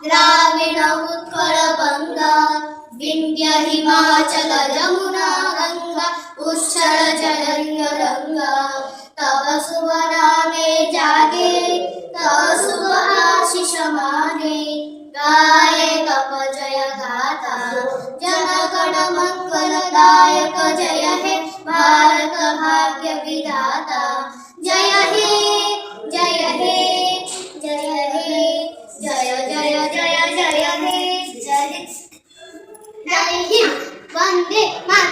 द्राविड उत्कल गंगा विंध्य हिमाचल यमुना गंगा उच्छल जलंग गंगा तव शुभ नामे जागे तव शुभ आशीष मागे गाये तप जय गाथा जन गण मंगलदायक जय हे भारत भाग्य विधाता जय हे जय हे जय हे जय जय जय जय हे जय हिंद वंदे मातरम।